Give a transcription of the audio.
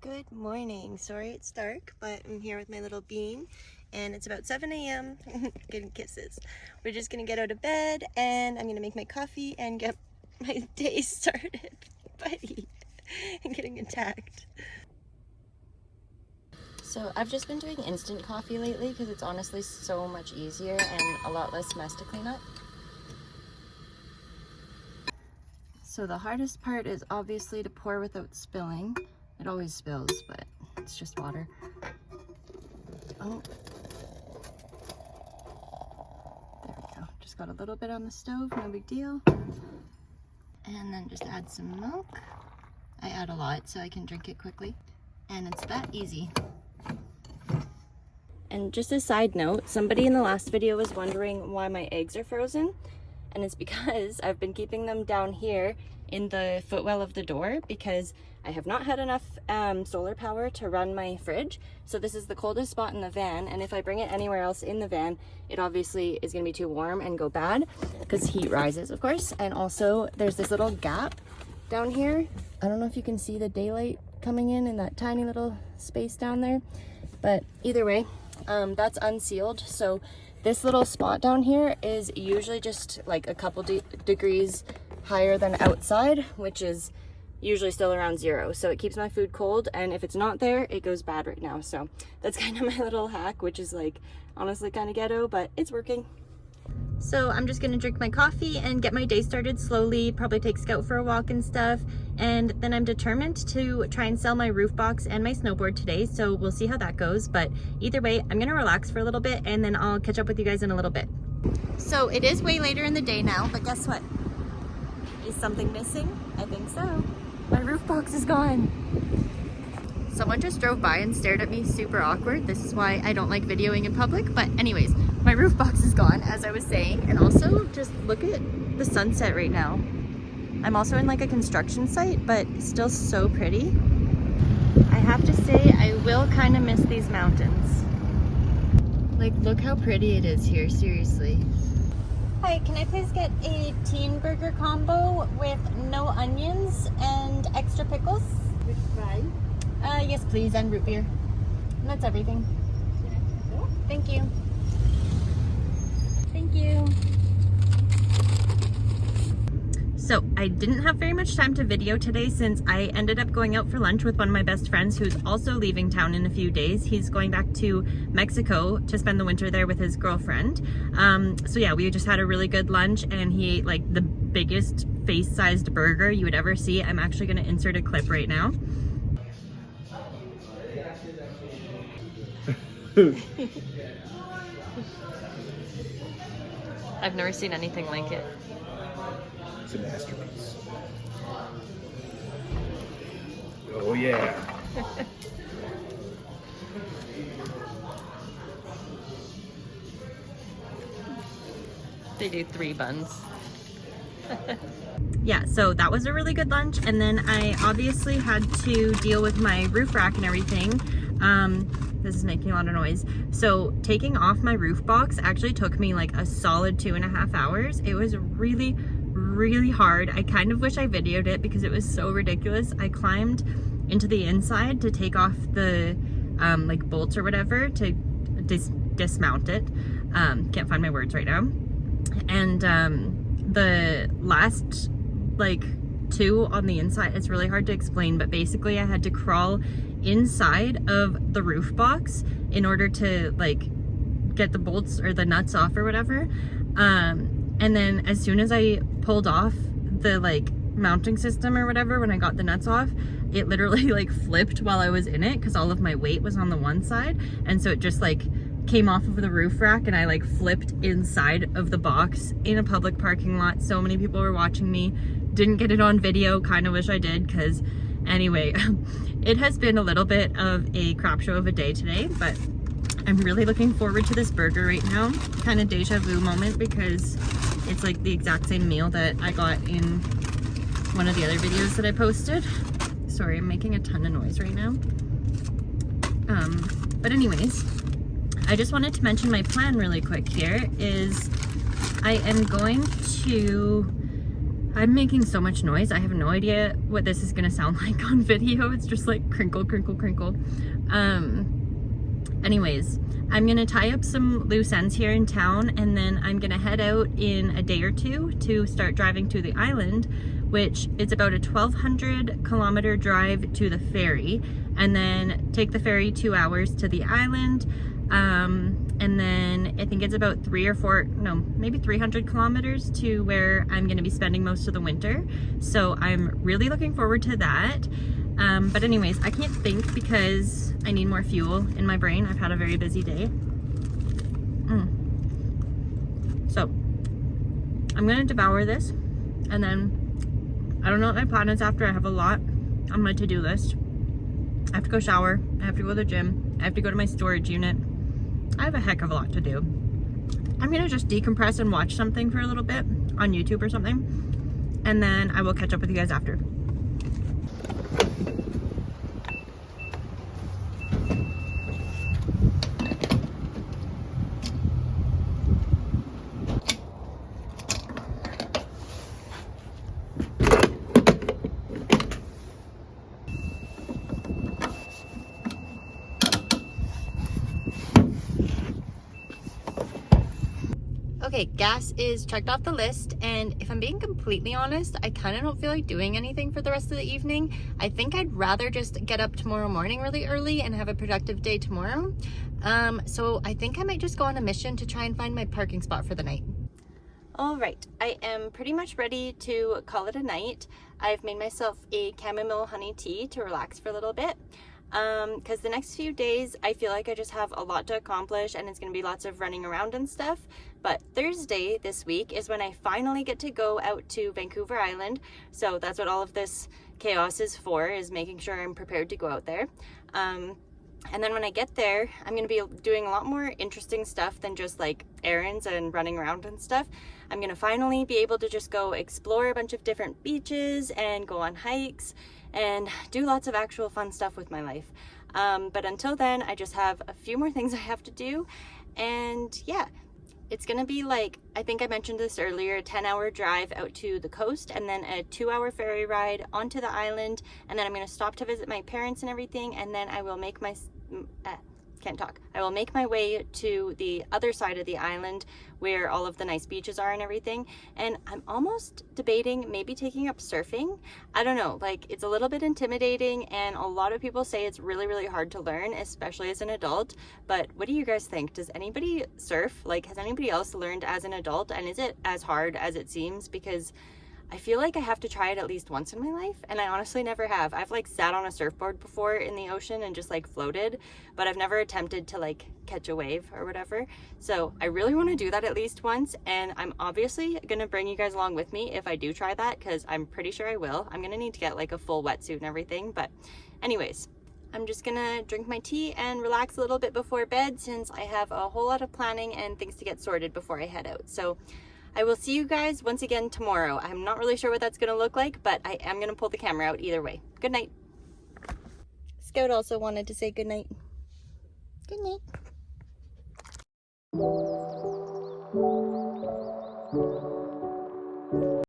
Good morning. Sorry it's dark, but I'm here with my little bean and it's about 7 a.m. Getting kisses. We're just gonna get out of bed and I'm gonna make my coffee and get my day started. Buddy, I'm getting attacked. So I've just been doing instant coffee lately because it's honestly so much easier and a lot less mess to clean up. So the hardest part is obviously to pour without spilling. It always spills, but it's just water. Oh. There we go. Just got a little bit on the stove, no big deal. And then just add some milk. I add a lot so I can drink it quickly. And it's that easy. And just a side note, somebody in the last video was wondering why my eggs are frozen. And it's because I've been keeping them down here in the footwell of the door because I have not had enough solar power to run my fridge. So this is the coldest spot in the van, and if I bring it anywhere else in the van, it obviously is gonna be too warm and go bad because heat rises, of course. And also there's this little gap down here. I don't know if you can see the daylight coming in that tiny little space down there, but either way, that's unsealed. So this little spot down here is usually just like a couple degrees higher than outside, which is usually still around 0. So it keeps my food cold, and if it's not there, it goes bad right now. So that's kind of my little hack, which is like honestly kind of ghetto, but it's working. So I'm just gonna drink my coffee and get my day started slowly, probably take Scout for a walk and stuff. And then I'm determined to try and sell my roof box and my snowboard today. So we'll see how that goes. But either way, I'm gonna relax for a little bit and then I'll catch up with you guys in a little bit. So it is way later in the day now, but guess what? Is something missing? I think so. My roof box is gone. Someone just drove by and stared at me super awkward. This is why I don't like videoing in public. But anyways, my roof box is gone, as I was saying. And also just look at the sunset right now. I'm also in like a construction site, but still so pretty. I have to say, I will kind of miss these mountains. Like, look how pretty it is here, seriously. Hi, can I please get a teen burger combo with no onions and extra pickles? With fries? Yes please, and root beer. And that's everything. Thank you. Thank you. So I didn't have very much time to video today since I ended up going out for lunch with one of my best friends who's also leaving town in a few days. He's going back to Mexico to spend the winter there with his girlfriend. So yeah, we just had a really good lunch and he ate like the biggest face-sized burger you would ever see. I'm actually gonna insert a clip right now. I've never seen anything like it. It's a masterpiece. Oh yeah. They do 3 buns. Yeah, so that was a really good lunch. And then I obviously had to deal with my roof rack and everything. This is making a lot of noise. So taking off my roof box actually took me like a solid 2.5 hours. It was really hard. I kind of wish I videoed it because it was so ridiculous. I climbed into the inside to take off the like bolts or whatever to dismount it. Can't find my words right now. And the last like 2 on the inside, it's really hard to explain, but basically I had to crawl inside of the roof box in order to like get the bolts or the nuts off or whatever. And then as soon as I pulled off the like mounting system or whatever, when I got the nuts off, it literally like flipped while I was in it because all of my weight was on the one side. And so it just like came off of the roof rack and I like flipped inside of the box in a public parking lot. So many people were watching me. Didn't get it on video, kind of wish I did, because anyway, it has been a little bit of a crap show of a day today, but I'm really looking forward to this burger right now. Kind of deja vu moment because it's like the exact same meal that I got in one of the other videos that I posted. Sorry, I'm making a ton of noise right now. But anyways, I just wanted to mention my plan really quick here is I am going to I'm making so much noise. I have no idea what this is gonna sound like on video. It's just like crinkle, crinkle, crinkle. Anyways, I'm gonna tie up some loose ends here in town, and then I'm gonna head out in a day or two to start driving to the island, which is about a 1,200 kilometer drive to the ferry, and then take the ferry 2 hours to the island. And then I think it's about 300 kilometers to where I'm going to be spending most of the winter. So I'm really looking forward to that. But anyways, I can't think because I need more fuel in my brain. I've had a very busy day. So I'm going to devour this, and then I don't know what my plan is after. I have a lot on my to-do list. I have to go shower. I have to go to the gym. I have to go to my storage unit. I have a heck of a lot to do. I'm gonna just decompress and watch something for a little bit on YouTube or something, and then I will catch up with you guys after. Okay, gas is checked off the list, and if I'm being completely honest, I kind of don't feel like doing anything for the rest of the evening. I think I'd rather just get up tomorrow morning really early and have a productive day tomorrow. So I think I might just go on a mission to try and find my parking spot for the night. All right, I am pretty much ready to call it a night. I've made myself a chamomile honey tea to relax for a little bit. Because the next few days I feel like I just have a lot to accomplish, and it's gonna be lots of running around and stuff. But Thursday this week is when I finally get to go out to Vancouver Island, so that's what all of this chaos is for, is making sure I'm prepared to go out there. And then when I get there, I'm gonna be doing a lot more interesting stuff than just like errands and running around and stuff. I'm gonna finally be able to just go explore a bunch of different beaches and go on hikes and do lots of actual fun stuff with my life. But until then, I just have a few more things I have to do. And yeah, it's gonna be like, I think I mentioned this earlier, a 10-hour drive out to the coast, and then a 2-hour ferry ride onto the island. And then I'm gonna stop to visit my parents and everything. And then I will make my, I will make my way to the other side of the island where all of the nice beaches are and everything. And I'm almost debating maybe taking up surfing. I don't know, like, it's a little bit intimidating, and a lot of people say it's really, really hard to learn, especially as an adult. But what do you guys think? Does anybody surf? Like, has anybody else learned as an adult, and is it as hard as it seems? Because I feel like I have to try it at least once in my life, and I honestly never have. I've like sat on a surfboard before in the ocean and just like floated, but I've never attempted to like catch a wave or whatever. So I really want to do that at least once, and I'm obviously gonna bring you guys along with me if I do try that, because I'm pretty sure I will. I'm gonna need to get like a full wetsuit and everything, but anyways, I'm just gonna drink my tea and relax a little bit before bed, since I have a whole lot of planning and things to get sorted before I head out. So I will see you guys once again tomorrow. I'm not really sure what that's going to look like, but I am going to pull the camera out either way. Good night. Scout also wanted to say good night. Good night.